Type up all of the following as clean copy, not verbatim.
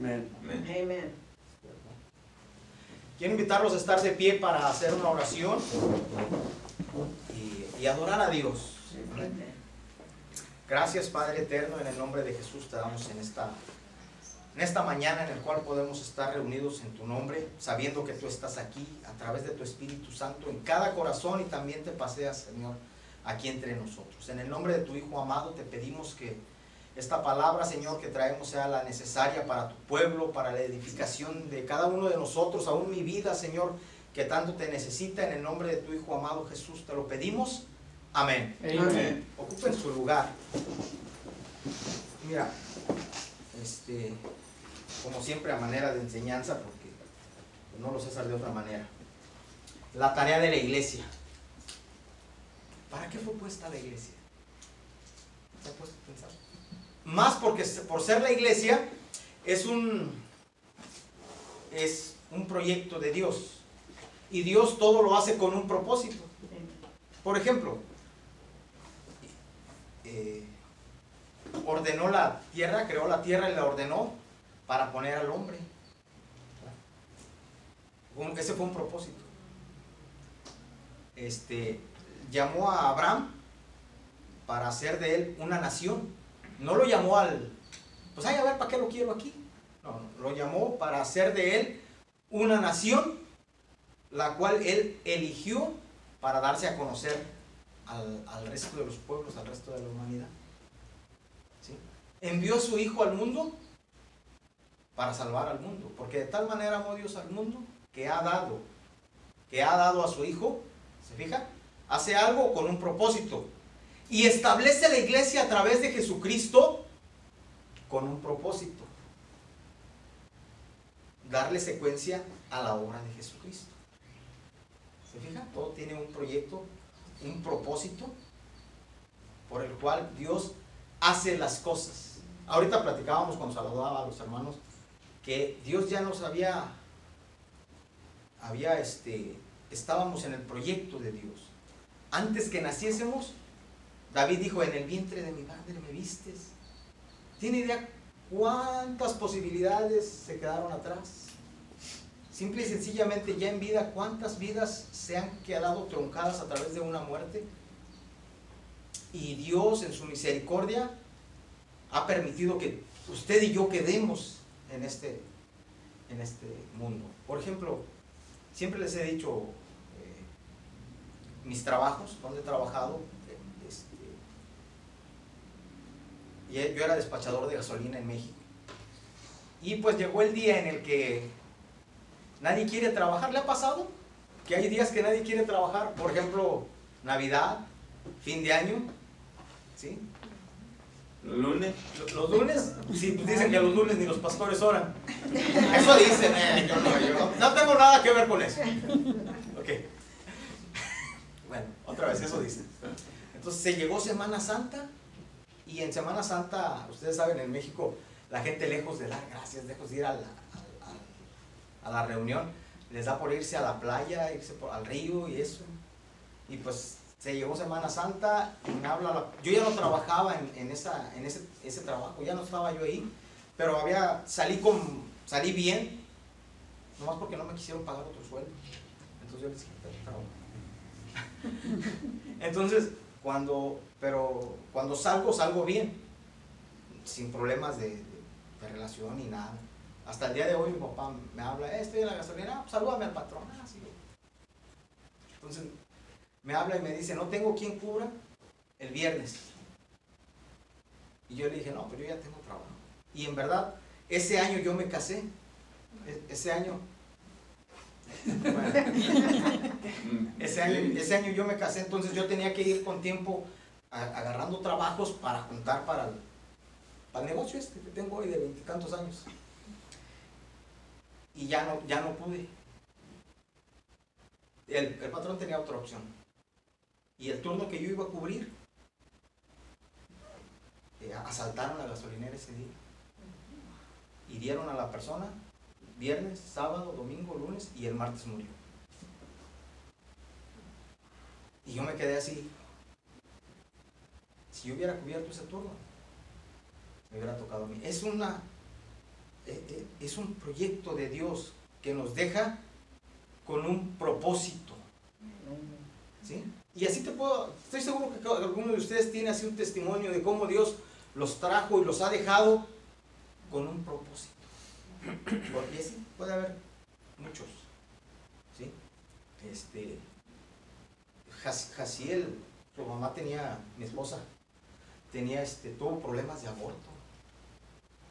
Amén. Amen. Quiero invitarlos a estar de pie para hacer una oración y adorar a Dios. Amen. Gracias, Padre eterno, en el nombre de Jesús te damos en esta mañana en el cual podemos estar reunidos en tu nombre, sabiendo que tú estás aquí a través de tu Espíritu Santo en cada corazón y también te paseas, Señor, aquí entre nosotros. En el nombre de tu Hijo amado te pedimos que esta palabra, Señor, que traemos sea la necesaria para tu pueblo, para la edificación de cada uno de nosotros, aún mi vida, Señor, que tanto te necesita. En el nombre de tu Hijo amado Jesús te lo pedimos. Amén. Amén. Ocupen su lugar. Mira, como siempre a manera de enseñanza, porque no lo sé hacer de otra manera. La tarea de la iglesia. ¿Para qué fue puesta la iglesia? ¿Se ha puesto a pensar? Más porque por ser la iglesia es un proyecto de Dios. Y Dios todo lo hace con un propósito. Por ejemplo, ordenó la tierra, creó la tierra y la ordenó para poner al hombre. Ese fue un propósito. Llamó a Abraham para hacer de él una nación. No lo llamó pues a ver, ¿para qué lo quiero aquí? No, lo llamó para hacer de él una nación, la cual él eligió para darse a conocer al resto de los pueblos, al resto de la humanidad. ¿Sí? Envió a su Hijo al mundo para salvar al mundo, porque de tal manera amó Dios al mundo que ha dado a su Hijo. ¿Se fija? Hace algo con un propósito y establece la iglesia a través de Jesucristo con un propósito: darle secuencia a la obra de Jesucristo. ¿Se fija? Todo tiene un proyecto, un propósito por el cual Dios hace las cosas. Ahorita platicábamos cuando saludaba a los hermanos que Dios ya nos estábamos en el proyecto de Dios. Antes que naciésemos, David dijo: en el vientre de mi madre me vistes. ¿Tiene idea cuántas posibilidades se quedaron atrás? Simple y sencillamente ya en vida, ¿cuántas vidas se han quedado truncadas a través de una muerte? Y Dios en su misericordia ha permitido que usted y yo quedemos en este mundo. Por ejemplo, siempre les he dicho mis trabajos, donde he trabajado. Yo era despachador de gasolina en México. Y pues llegó el día en el que nadie quiere trabajar. ¿Le ha pasado? Que hay días que nadie quiere trabajar. Por ejemplo, Navidad, fin de año. ¿Sí? ¿Los lunes? Los lunes, sí, pues dicen que los lunes ni los pastores oran. Eso dicen, yo no tengo nada que ver con eso. Ok. Bueno, otra vez, eso dicen. Entonces se llegó Semana Santa, y en Semana Santa, ustedes saben, en México, la gente lejos de dar gracias, lejos de ir a la reunión, les da por irse a la playa, irse al río y eso. Y pues se llegó Semana Santa y me habla, yo ya no trabajaba en ese trabajo, ya no estaba yo ahí, pero salí bien, nomás porque no me quisieron pagar otro sueldo. Entonces yo les dije: trabajo. Entonces, cuando salgo bien, sin problemas de relación ni nada. Hasta el día de hoy mi papá me habla: estoy en la gasolina, pues salúdame al patrón. Así. Entonces me habla y me dice: no tengo quien cubra el viernes. Y yo le dije: no, pero yo ya tengo trabajo. Y en verdad, ese año yo me casé. Ese año yo me casé. Entonces yo tenía que ir con tiempo agarrando trabajos para juntar para el negocio que tengo hoy de 20 y tantos años. Y ya no pude. El patrón tenía otra opción. Y el turno que yo iba a cubrir, asaltaron la gasolinera ese día. Hirieron a la persona viernes, sábado, domingo, lunes, y el martes murió. Y yo me quedé así. Si yo hubiera cubierto ese turno, me hubiera tocado a mí. es un proyecto de Dios que nos deja con un propósito. ¿Sí? Y así estoy seguro que alguno de ustedes tiene así un testimonio de cómo Dios los trajo y los ha dejado con un propósito. Y así puede haber muchos. ¿Sí? Jaciel, su mamá mi esposa, tuvo problemas de aborto.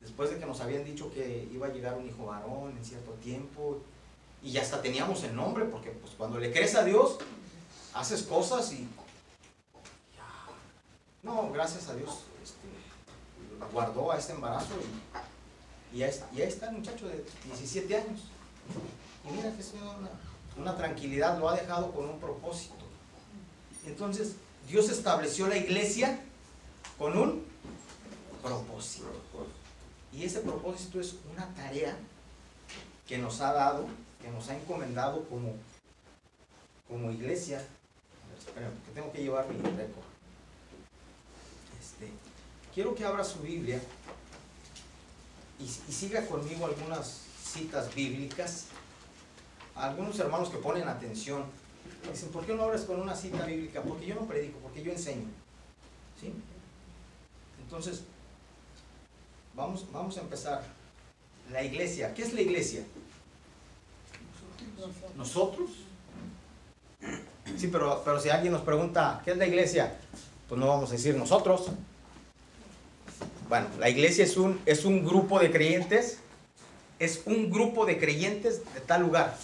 Después de que nos habían dicho que iba a llegar un hijo varón en cierto tiempo, y ya hasta teníamos el nombre, porque pues cuando le crees a Dios, haces cosas y no, gracias a Dios, guardó a este embarazo y ahí está el muchacho de 17 años. Y mira que es una tranquilidad, lo ha dejado con un propósito. Entonces, Dios estableció la iglesia con un propósito. Y ese propósito es una tarea que nos ha dado, que nos ha encomendado como iglesia. A ver, espérame, porque tengo que llevar mi récord. Quiero que abra su Biblia y siga conmigo algunas citas bíblicas. Algunos hermanos que ponen atención dicen, ¿por qué no abres con una cita bíblica? Porque yo no predico, porque yo enseño. ¿Sí? Entonces, vamos a empezar. La iglesia. ¿Qué es la iglesia? ¿Nosotros? Sí, pero si alguien nos pregunta, ¿qué es la iglesia? Pues no vamos a decir nosotros. Bueno, la iglesia es un grupo de creyentes. Es un grupo de creyentes de tal lugar.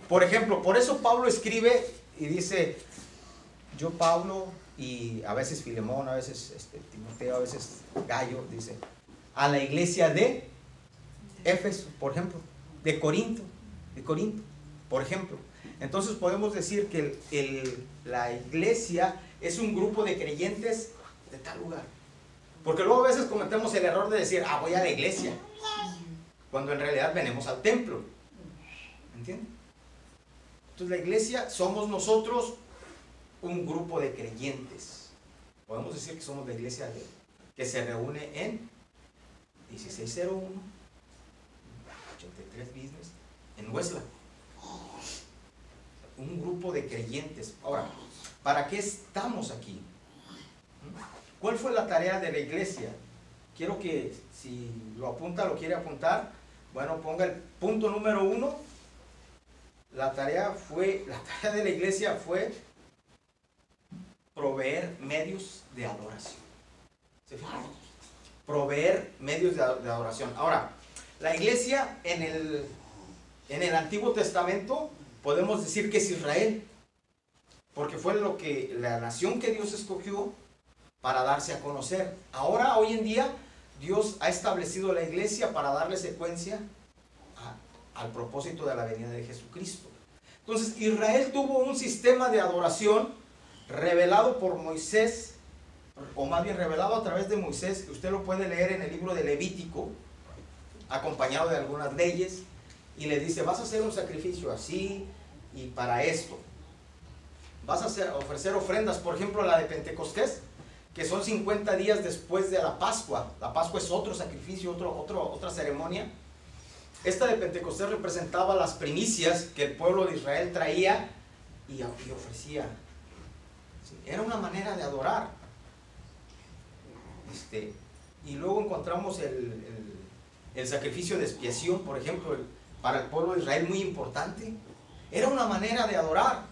Por ejemplo, por eso Pablo escribe y dice, yo Pablo, y a veces Filemón, a veces Timoteo, a veces Gallo, dice, a la iglesia de Éfeso, por ejemplo, de Corinto, por ejemplo. Entonces podemos decir que la iglesia es un grupo de creyentes de tal lugar. Porque luego a veces cometemos el error de decir, voy a la iglesia, cuando en realidad venimos al templo. ¿Entienden? Entonces la iglesia somos nosotros, un grupo de creyentes. Podemos decir que somos la iglesia que se reúne en 1601, 83 Business, en Huesla. Un grupo de creyentes. Ahora, ¿para qué estamos aquí? ¿Cuál fue la tarea de la iglesia? Quiero que, si lo quiere apuntar, bueno, ponga el punto número 1. La tarea de la iglesia fue proveer medios de adoración. ¿Se fijan? Proveer medios de adoración. Ahora, la iglesia en el Antiguo Testamento podemos decir que es Israel, porque fue la nación que Dios escogió para darse a conocer. Ahora, hoy en día, Dios ha establecido la iglesia para darle secuencia al propósito de la venida de Jesucristo. Entonces, Israel tuvo un sistema de adoración revelado por Moisés, o más bien revelado a través de Moisés, que usted lo puede leer en el libro de Levítico, acompañado de algunas leyes, y le dice, vas a hacer un sacrificio así, y para esto. Vas a ofrecer ofrendas, por ejemplo, la de Pentecostés, que son 50 días después de la Pascua. La Pascua es otro sacrificio, otra ceremonia. Esta de Pentecostés representaba las primicias que el pueblo de Israel traía y ofrecía. Era una manera de adorar. Y luego encontramos el sacrificio de expiación, por ejemplo, para el pueblo de Israel, muy importante. Era una manera de adorar.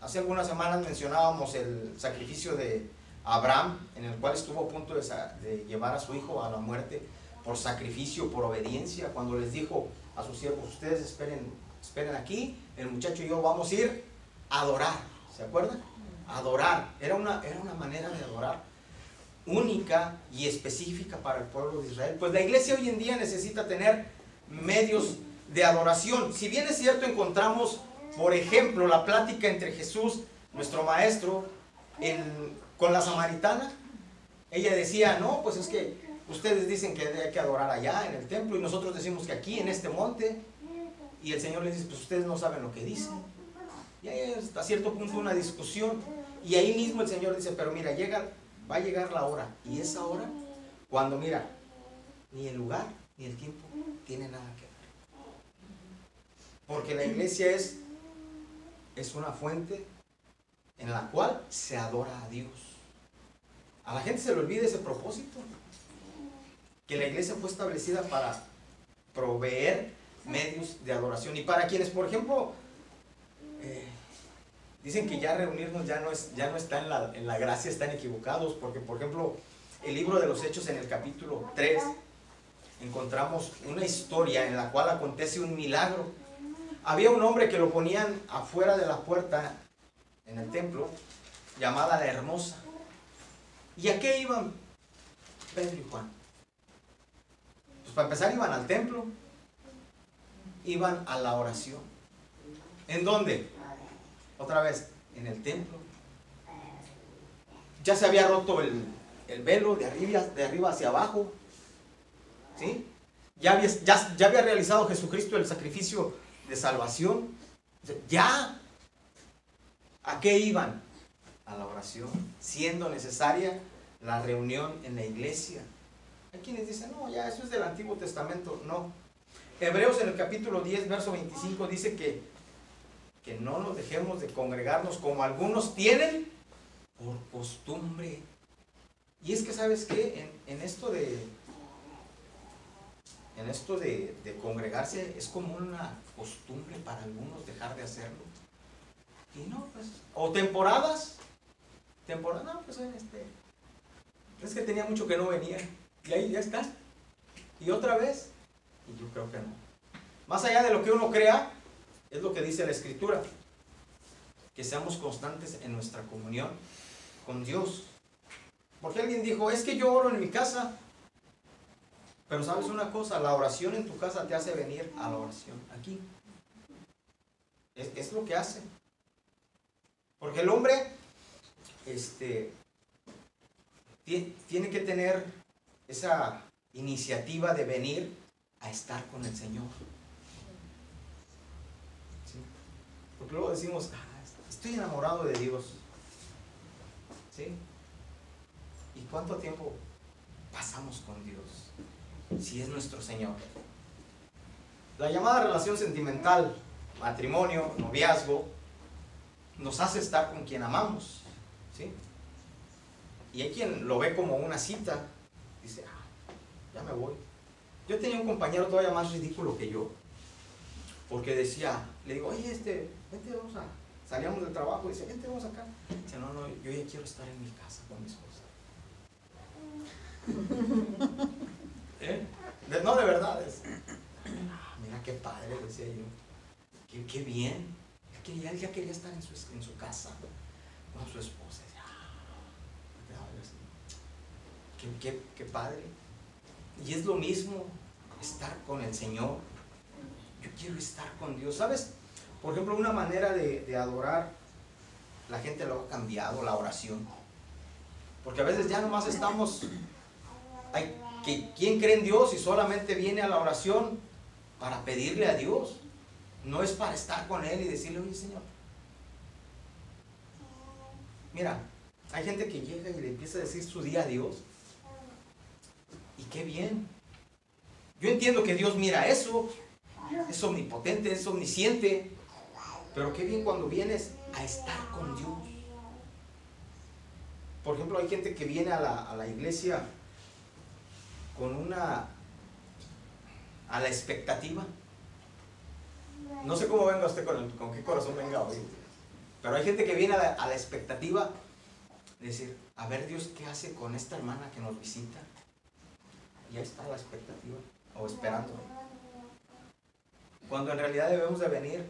Hace algunas semanas mencionábamos el sacrificio de Abraham, en el cual estuvo a punto de llevar a su hijo a la muerte por sacrificio, por obediencia, cuando les dijo a sus siervos, ustedes esperen aquí, el muchacho y yo vamos a ir a adorar. ¿Se acuerdan? Adorar. Era una manera de adorar única y específica para el pueblo de Israel. Pues la iglesia hoy en día necesita tener medios de adoración. Si bien es cierto, encontramos, por ejemplo, la plática entre Jesús, nuestro maestro, con la samaritana. Ella decía, no, pues es que ustedes dicen que hay que adorar allá en el templo y nosotros decimos que aquí en este monte. Y el Señor les dice, pues ustedes no saben lo que dicen. Y hay hasta cierto punto una discusión. Y ahí mismo el Señor dice, pero mira, va a llegar la hora. Y esa hora, cuando mira, ni el lugar ni el tiempo tiene nada que ver. Porque la iglesia es una fuente en la cual se adora a Dios. A la gente se le olvida ese propósito. Que la iglesia fue establecida para proveer medios de adoración. Y para quienes, por ejemplo, dicen que ya reunirnos ya no está en la gracia, están equivocados. Porque, por ejemplo, el libro de los Hechos en el capítulo 3, encontramos una historia en la cual acontece un milagro. Había un hombre que lo ponían afuera de la puerta en el templo, llamada la Hermosa. ¿Y a qué iban Pedro y Juan? Pues para empezar iban al templo, iban a la oración. ¿En dónde? Otra vez, en el templo. Ya se había roto el velo de arriba hacia abajo. ¿Sí? Ya había realizado Jesucristo el sacrificio de salvación. Ya. ¿A qué iban? A la oración, siendo necesaria la reunión en la iglesia. Hay quienes dicen, no, ya eso es del Antiguo Testamento. No. Hebreos en el capítulo 10, verso 25 dice que no nos dejemos de congregarnos como algunos tienen por costumbre. Y es que, ¿sabes qué? En esto de congregarse es como una costumbre para algunos dejar de hacerlo. Y no, pues, o temporadas, no, pues es que tenía mucho que no venía, y ahí ya está, y otra vez, y yo creo que no. Más allá de lo que uno crea, es lo que dice la Escritura, que seamos constantes en nuestra comunión con Dios. Porque alguien dijo, es que yo oro en mi casa, pero sabes una cosa, la oración en tu casa te hace venir a la oración aquí. Es lo que hace. Porque el hombre tiene que tener esa iniciativa de venir a estar con el Señor. ¿Sí? Porque luego decimos, estoy enamorado de Dios. ¿Sí? ¿Y cuánto tiempo pasamos con Dios? Si es nuestro Señor. La llamada relación sentimental, matrimonio, noviazgo, nos hace estar con quien amamos, ¿sí? Y hay quien lo ve como una cita, dice, ya me voy. Yo tenía un compañero todavía más ridículo que yo, porque decía, le digo, oye, vente, salíamos del trabajo, dice, vente, vamos acá. Dice, no, yo ya quiero estar en mi casa con mi esposa. No, de verdad, mira qué padre, decía yo, qué bien. Que él ya quería estar en su casa con su esposa. Qué padre. Y es lo mismo estar con el Señor. Yo quiero estar con Dios. ¿Sabes? Por ejemplo, una manera de adorar, la gente lo ha cambiado, la oración. Porque a veces ya nomás estamos, ¿quién cree en Dios y solamente viene a la oración para pedirle a Dios? No es para estar con Él y decirle, oye Señor, mira, hay gente que llega y le empieza a decir su día a Dios. Y qué bien. Yo entiendo que Dios mira eso, es omnipotente, es omnisciente, pero qué bien cuando vienes a estar con Dios. Por ejemplo, hay gente que viene a la iglesia con a la expectativa. No sé cómo venga usted con qué corazón venga hoy, pero hay gente que viene a la expectativa de decir, a ver Dios qué hace con esta hermana que nos visita. Y ahí está la expectativa, o esperando. Cuando en realidad debemos de venir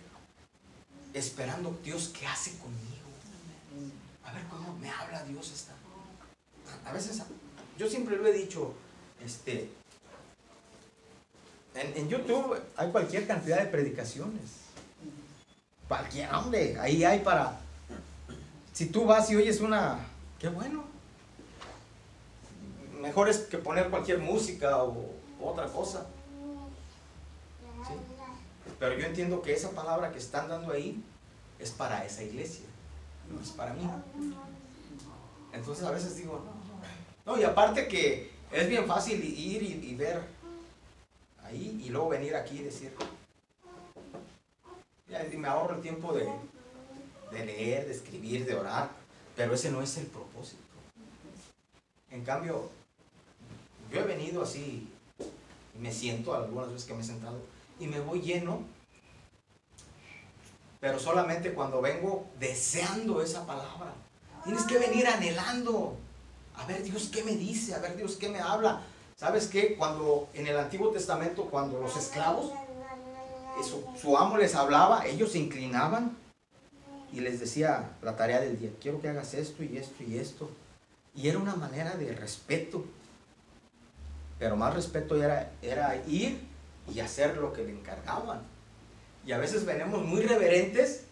esperando, Dios qué hace conmigo. A ver cómo me habla Dios esta. A veces, yo siempre lo he dicho, en YouTube hay cualquier cantidad de predicaciones. Cualquier, hombre, ahí hay para... Si tú vas y oyes qué bueno. Mejor es que poner cualquier música o otra cosa. ¿Sí? Pero yo entiendo que esa palabra que están dando ahí es para esa iglesia, no es para mí. Entonces a veces digo, no, y aparte que es bien fácil ir y ver. ahí y luego venir aquí y decir, ya, me ahorro el tiempo de leer, de escribir, de orar, pero ese no es el propósito. En cambio, yo he venido así, me siento algunas veces que me he sentado y me voy lleno, pero solamente cuando vengo deseando esa palabra. Tienes que venir anhelando, a ver Dios qué me dice, a ver Dios qué me habla. ¿Sabes qué? Cuando en el Antiguo Testamento, cuando los esclavos, su amo les hablaba, ellos se inclinaban y les decía la tarea del día, quiero que hagas esto y esto y esto. Y era una manera de respeto, pero más respeto era ir y hacer lo que le encargaban. Y a veces venimos muy reverentes,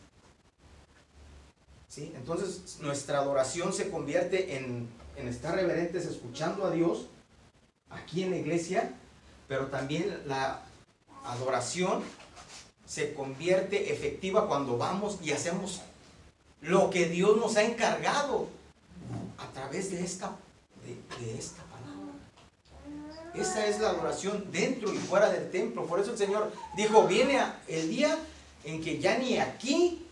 ¿sí? Entonces nuestra adoración se convierte en estar reverentes escuchando a Dios aquí en la iglesia, pero también la adoración se convierte efectiva cuando vamos y hacemos lo que Dios nos ha encargado a través de esta palabra. Esa es la adoración dentro y fuera del templo. Por eso el Señor dijo, viene el día en que ya ni aquí,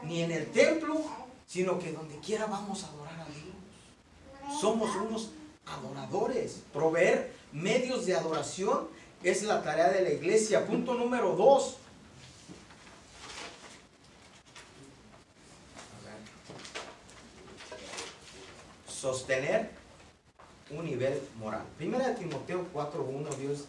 ni en el templo, sino que donde quiera vamos a adorar a Dios. Somos unos adoradores. Proveer medios de adoración es la tarea de la iglesia. Punto número 2. Sostener un nivel moral. Primera de Timoteo 4:1,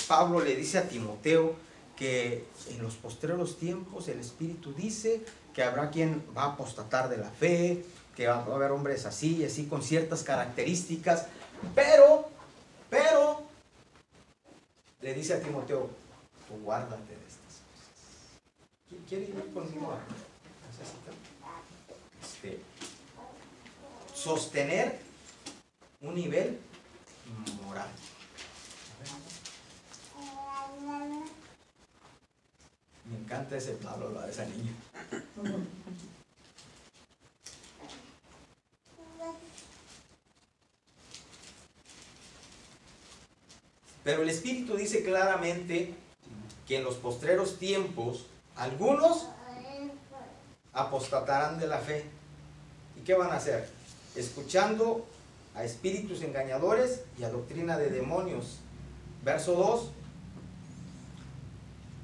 Pablo le dice a Timoteo que en los postreros tiempos el Espíritu dice que habrá quien va a apostatar de la fe, que va a haber hombres así y así con ciertas características, pero le dice a Timoteo, tú guárdate de estas cosas. ¿Quiere ir conmigo a esa cita? Sostener un nivel moral. Me encanta ese Pablo, de esa niña. Pero el Espíritu dice claramente que en los postreros tiempos algunos apostatarán de la fe. ¿Y qué van a hacer? Escuchando a espíritus engañadores y a doctrina de demonios. Verso 2.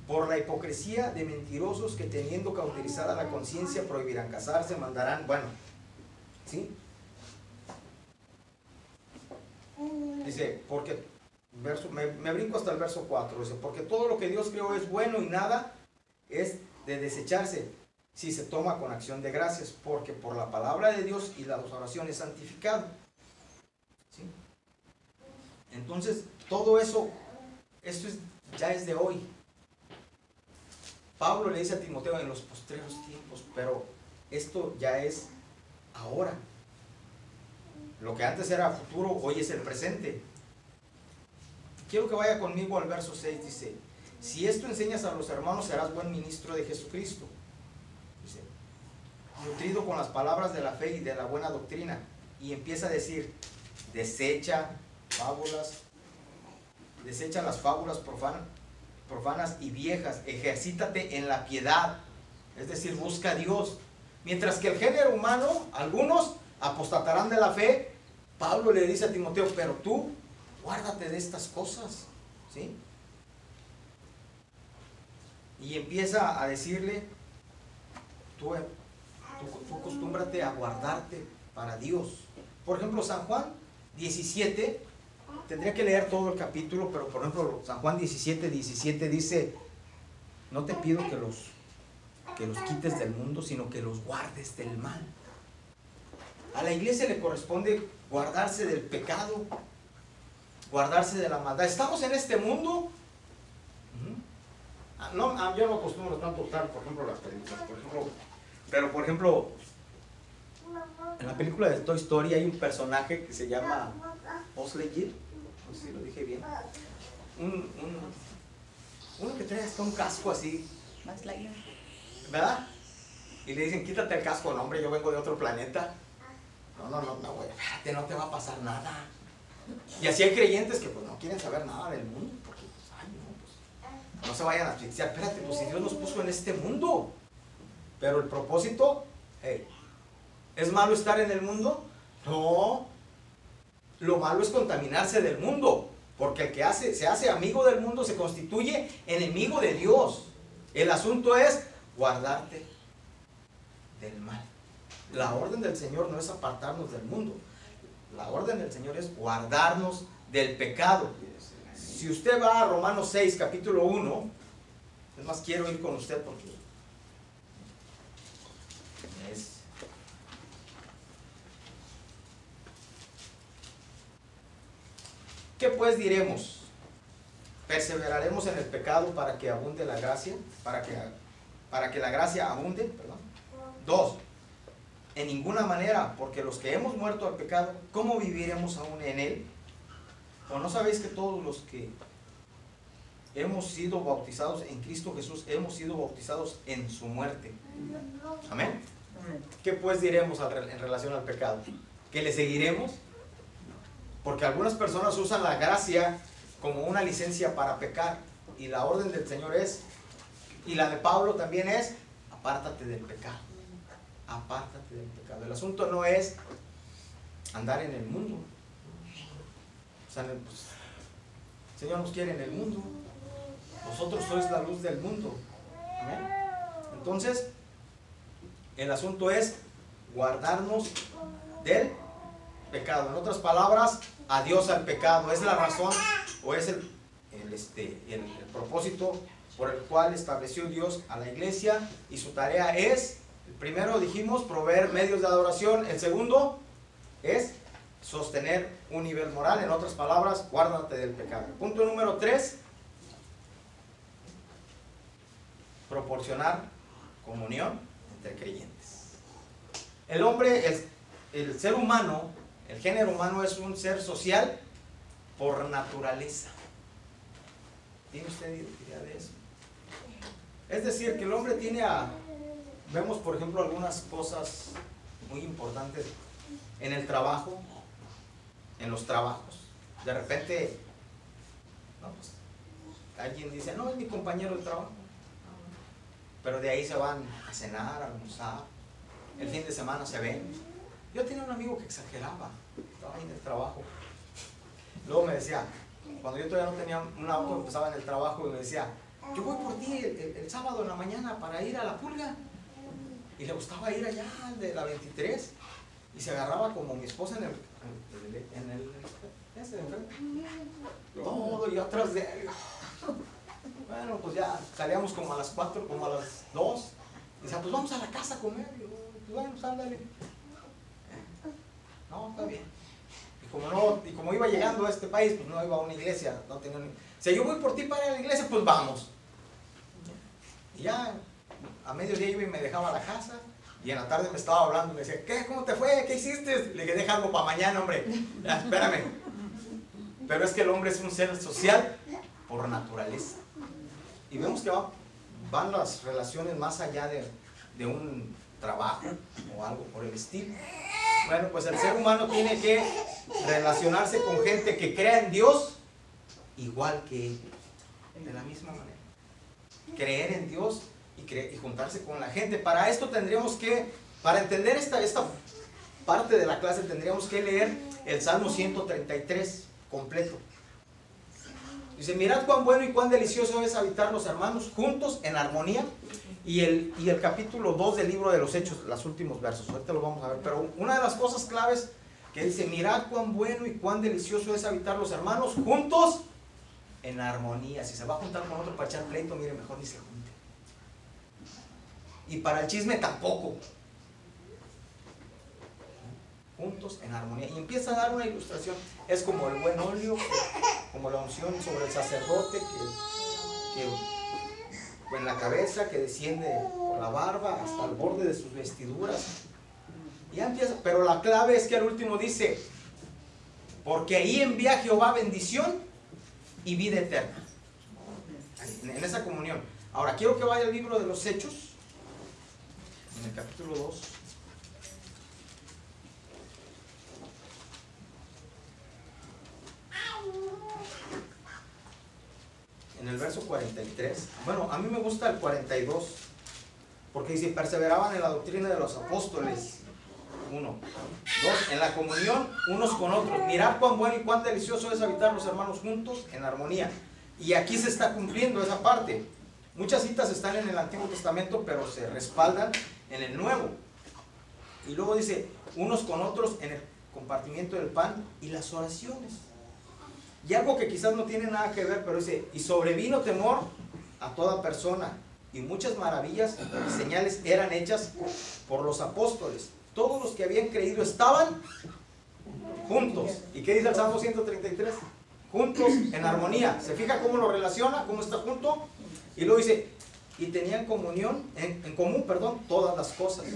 Por la hipocresía de mentirosos que teniendo cauterizada la conciencia prohibirán casarse, mandarán, bueno, ¿sí? Dice, porque, me brinco hasta el verso 4, dice, porque todo lo que Dios creó es bueno y nada es de desecharse si se toma con acción de gracias, porque por la palabra de Dios y las oraciones santificado. ¿Sí? Entonces, todo eso, esto ya es de hoy. Pablo le dice a Timoteo en los postreros tiempos, pero esto ya es ahora. Lo que antes era futuro, hoy es el presente. Quiero que vaya conmigo al verso 6, dice, si esto enseñas a los hermanos, serás buen ministro de Jesucristo. Dice, nutrido con las palabras de la fe y de la buena doctrina. Y empieza a decir, desecha las fábulas profanas y viejas, ejercítate en la piedad, es decir, busca a Dios. Mientras que el género humano, algunos apostatarán de la fe, Pablo le dice a Timoteo, pero tú, guárdate de estas cosas, ¿sí? Y empieza a decirle, tú acostúmbrate a guardarte para Dios. Por ejemplo, San Juan 17, tendría que leer todo el capítulo, pero por ejemplo, San Juan 17 dice, no te pido que los quites del mundo, sino que los guardes del mal. A la iglesia le corresponde guardarse del pecado, guardarse de la maldad. Estamos en este mundo. No, yo no acostumbro tanto a usar, por ejemplo, las películas, pero por ejemplo, en la película de Toy Story hay un personaje que se llama Buzz Lightyear, no sé si lo dije bien, uno que trae hasta un casco así, ¿verdad? Y le dicen, quítate el casco, no hombre, yo vengo de otro planeta. No, güey, espérate, no te va a pasar nada. Y así hay creyentes que pues no quieren saber nada del mundo, porque pues, ay, no, pues, no se vayan a asfixiar. Espérate, pues si Dios nos puso en este mundo. Pero el propósito, hey, ¿es malo estar en el mundo? No. Lo malo es contaminarse del mundo, porque el que se hace amigo del mundo se constituye enemigo de Dios. El asunto es guardarte del mal. La orden del Señor no es apartarnos del mundo. La orden del Señor es guardarnos del pecado. Si usted va a Romanos 6, capítulo 1, es más, quiero ir con usted porque es... ¿Qué pues diremos? ¿Perseveraremos en el pecado para que abunde la gracia? ¿Para que la gracia abunde? Perdón. 2. En ninguna manera, porque los que hemos muerto al pecado, ¿cómo viviremos aún en él? ¿O no sabéis que todos los que hemos sido bautizados en Cristo Jesús, hemos sido bautizados en su muerte? Amén. ¿Qué pues diremos en relación al pecado? ¿Que le seguiremos? Porque algunas personas usan la gracia como una licencia para pecar, y la orden del Señor es, y la de Pablo también es, apártate del pecado. Apártate del pecado. El asunto no es andar en el mundo. O sea, pues, el Señor nos quiere en el mundo. Vosotros sois la luz del mundo. ¿Amén? Entonces, el asunto es guardarnos del pecado. En otras palabras, adiós al pecado. Es la razón o es el propósito por el cual estableció Dios a la iglesia, y su tarea es, el primero dijimos, proveer medios de adoración. El segundo es sostener un nivel moral. En otras palabras, guárdate del pecado. Punto número 3, proporcionar comunión entre creyentes. El hombre, el ser humano, el género humano es un ser social por naturaleza. ¿Tiene usted idea de eso? Es decir, que el hombre tiene vemos por ejemplo algunas cosas muy importantes en el trabajo, en los trabajos. De repente, no, pues, alguien dice, no, es mi compañero de trabajo. Pero de ahí se van a cenar, a almorzar, el fin de semana se ven. Yo tenía un amigo que exageraba, estaba ahí en el trabajo. Luego me decía, cuando yo todavía no tenía un auto, empezaba en el trabajo y me decía, yo voy por ti el sábado en la mañana para ir a la pulga. Y le gustaba ir allá de la 23, y se agarraba como mi esposa en el ese de enfrente. Todo, y atrás de él. Bueno, pues ya salíamos como a las 4, como a las 2. Y decía, pues vamos a la casa a comer. Y yo, pues bueno, pues ándale. No, está bien. Y como iba llegando a este país, pues no iba a una iglesia, no tenía ni... Si yo voy por ti para ir a la iglesia, pues vamos. Y ya a mediodía iba y me dejaba a la casa, y en la tarde me estaba hablando y me decía, ¿qué? ¿Cómo te fue? ¿Qué hiciste? Le dije, deja algo para mañana, hombre. Ya, espérame. Pero es que el hombre es un ser social por naturaleza. Y vemos que van las relaciones más allá de un trabajo o algo por el estilo. Bueno, pues el ser humano tiene que relacionarse con gente que crea en Dios igual que él, de la misma manera. Creer en Dios y juntarse con la gente. Para esto tendríamos que, para entender esta parte de la clase, tendríamos que leer el Salmo 133 completo. Dice, mirad cuán bueno y cuán delicioso es habitar los hermanos juntos en armonía. Y el capítulo 2 del libro de los Hechos, los últimos versos, ahorita lo vamos a ver. Pero una de las cosas claves que dice, mirad cuán bueno y cuán delicioso es habitar los hermanos juntos en armonía. Si se va a juntar con otro para echar pleito, mire, mejor ni se junte. Y para el chisme tampoco. Juntos en armonía. Y empieza a dar una ilustración. Es como el buen óleo, como la unción sobre el sacerdote que en la cabeza, que desciende por la barba hasta el borde de sus vestiduras. Y ya empieza, pero la clave es que al último dice, porque ahí envía Jehová bendición y vida eterna. En esa comunión. Ahora quiero que vaya al libro de los Hechos, en el capítulo 2. en el verso 43. Bueno, a mí me gusta el 42, porque dice, perseveraban en la doctrina de los apóstoles. 1. 2. En la comunión unos con otros. Mirad cuán bueno y cuán delicioso es habitar los hermanos juntos en armonía. Y aquí se está cumpliendo esa parte. Muchas citas están en el Antiguo Testamento, pero se respaldan en el Nuevo. Y luego dice, unos con otros en el compartimiento del pan y las oraciones. Y algo que quizás no tiene nada que ver, pero dice, y sobrevino temor a toda persona, y muchas maravillas y señales eran hechas por los apóstoles. Todos los que habían creído estaban juntos. ¿Y qué dice el Salmo 133? Juntos en armonía. ¿Se fija cómo lo relaciona? ¿Cómo está junto? Y luego dice, y tenían comunión, en común, todas las cosas.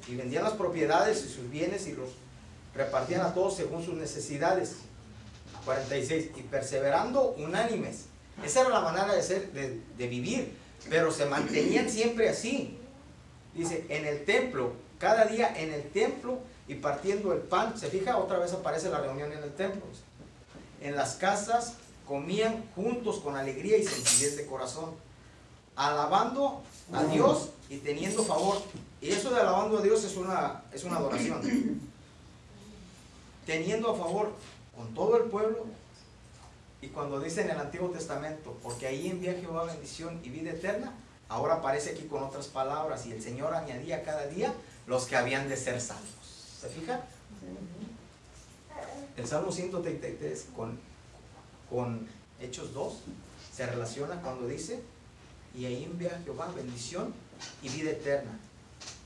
Y vendían las propiedades y sus bienes y los repartían a todos según sus necesidades. 46. Y perseverando unánimes. Esa era la manera de ser, de vivir. Pero se mantenían siempre así. Dice, en el templo, cada día en el templo y partiendo el pan. ¿Se fija? Otra vez aparece la reunión en el templo. En las casas comían juntos con alegría y sencillez de corazón, alabando a Dios y teniendo favor. Y eso de alabando a Dios es una adoración. Teniendo a favor con todo el pueblo. Y cuando dice en el Antiguo Testamento, porque ahí envía Jehová bendición y vida eterna, ahora aparece aquí con otras palabras, y el Señor añadía cada día los que habían de ser salvos. ¿Se fija? El Salmo 133 con Hechos 2 se relaciona cuando dice, y ahí envía Jehová bendición y vida eterna.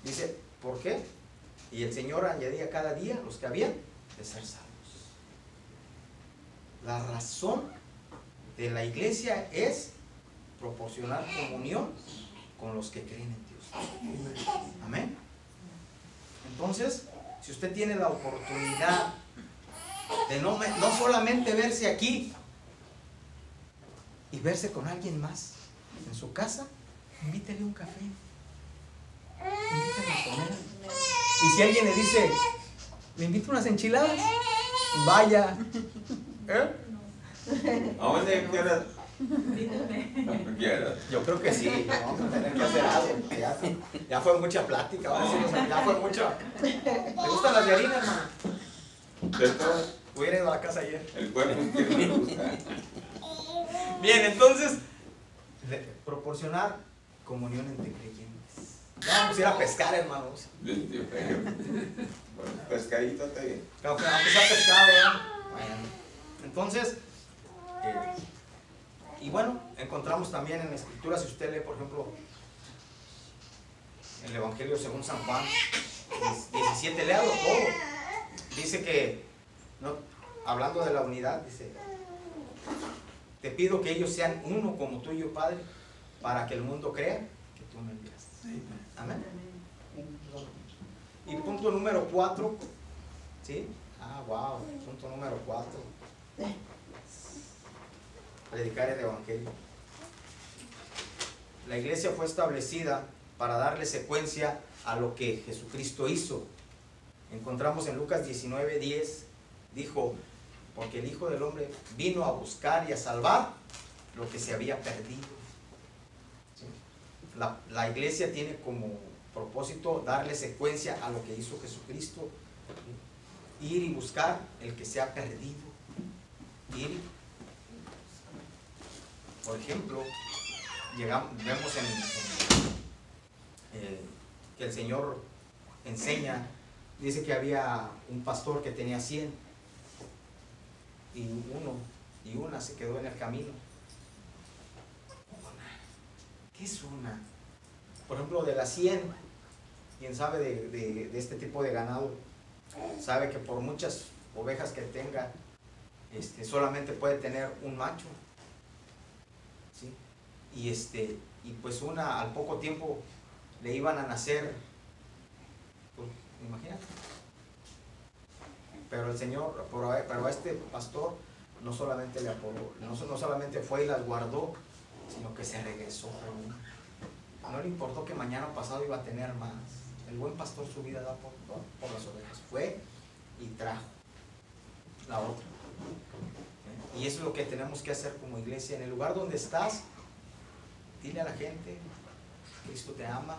Dice, ¿por qué? Y el Señor añadía cada día los que habían de ser salvos. La razón de la iglesia es proporcionar comunión con los que creen en Dios. Amén. Entonces, si usted tiene la oportunidad de no solamente verse aquí y verse con alguien más en su casa, invítele un café, invítele a comer. Y si alguien le dice, ¿le invito unas enchiladas? Vaya. ¿A dónde quieras? No quieras. Yo creo que sí, vamos a tener que hacer algo. Ya fue mucha plática, ya fue mucho. ¿Te gustan las de harina, hermano? De todo. Hubiera ido a la casa ayer. El cuerpo que me gusta. Bien, entonces, proporcionar comunión entre creyentes. Vamos a ir a pescar, hermanos. Bueno, pescadito está bien. Aunque sea pescado, ¿verdad? Bueno, entonces, y bueno, encontramos también en la Escritura, si usted lee, por ejemplo, el Evangelio según San Juan 17, léalo todo. Dice que, no, hablando de la unidad, dice, te pido que ellos sean uno como tú y yo, Padre, para que el mundo crea que tú me enviaste. Amén. Y punto número 4, ¿sí? Wow, punto número 4. Predicar el Evangelio. La iglesia fue establecida para darle secuencia a lo que Jesucristo hizo. Encontramos en Lucas 19:10, dijo, porque el Hijo del Hombre vino a buscar y a salvar lo que se había perdido. ¿Sí? La iglesia tiene como propósito darle secuencia a lo que hizo Jesucristo, ir y buscar el que se ha perdido. Ir, por ejemplo, vemos que el Señor enseña, dice que había un pastor que tenía 100 y uno y una se quedó en el camino. ¿Qué es una? Por ejemplo, de las 100, quien sabe de este tipo de ganado, sabe que por muchas ovejas que tenga, solamente puede tener un macho, ¿sí? Y pues una al poco tiempo le iban a nacer, pues, imagínate. Pero el Señor, pero a este pastor no solamente le apoyó, no solamente fue y las guardó, sino que se regresó por una. No le importó que mañana pasado iba a tener más. El buen pastor su vida da por las ovejas. Fue y trajo la otra. Y eso es lo que tenemos que hacer como iglesia. En el lugar donde estás, Dile a la gente, Cristo te ama.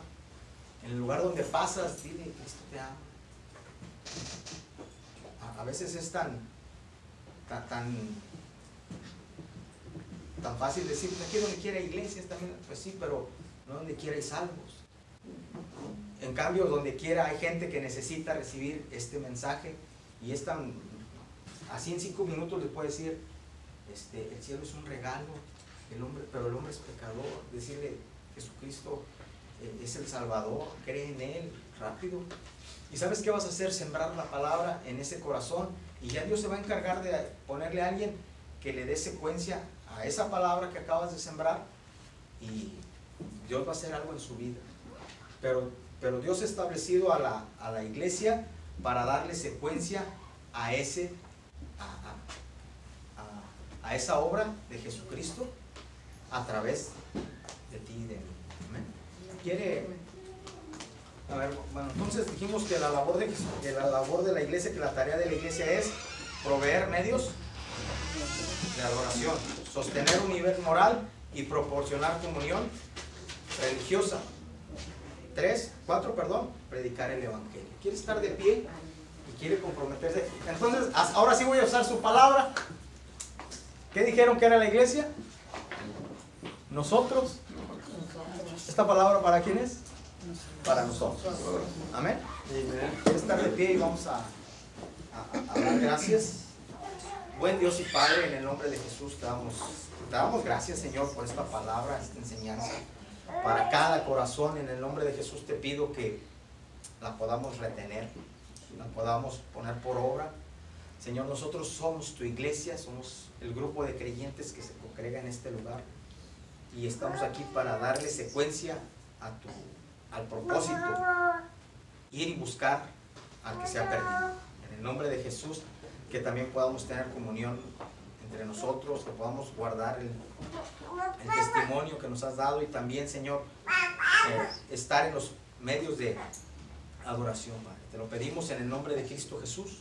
En el lugar donde pasas, dile, Cristo te ama. A veces es tan fácil decir, aquí donde quiera hay iglesias también, pues sí, pero no donde quiera hay salvos. En cambio, donde quiera hay gente que necesita recibir este mensaje, y es tan, así en 5 minutos les puedo decir, el cielo es un regalo, pero el hombre es pecador. Decirle, Jesucristo es el Salvador, cree en Él, rápido. ¿Y sabes qué vas a hacer? Sembrar la palabra en ese corazón, y ya Dios se va a encargar de ponerle a alguien que le dé secuencia a esa palabra que acabas de sembrar, y Dios va a hacer algo en su vida. Pero Dios ha establecido a la iglesia para darle secuencia a esa obra de Jesucristo a través de ti y de mí. Amén. A ver, bueno, entonces dijimos que la labor de la iglesia, que la tarea de la iglesia es proveer medios de adoración, sostener un nivel moral y proporcionar comunión religiosa. 4, predicar el evangelio. Quiere estar de pie y quiere comprometerse. Entonces, ahora sí voy a usar su palabra. ¿Qué dijeron que era la iglesia? Nosotros. ¿Esta palabra para quién es? Para nosotros. Amén. Quiere estar de pie y vamos a dar gracias. Buen Dios y Padre, en el nombre de Jesús te damos gracias, Señor, por esta palabra, esta enseñanza. Para cada corazón, en el nombre de Jesús te pido que la podamos retener, la podamos poner por obra. Señor, nosotros somos tu iglesia, somos el grupo de creyentes que se congrega en este lugar, y estamos aquí para darle secuencia al propósito, ir y buscar al que se ha perdido. En el nombre de Jesús, que también podamos tener comunión entre nosotros, que podamos guardar el testimonio que nos has dado, y también, Señor, estar en los medios de adoración, Padre. Te lo pedimos en el nombre de Cristo Jesús.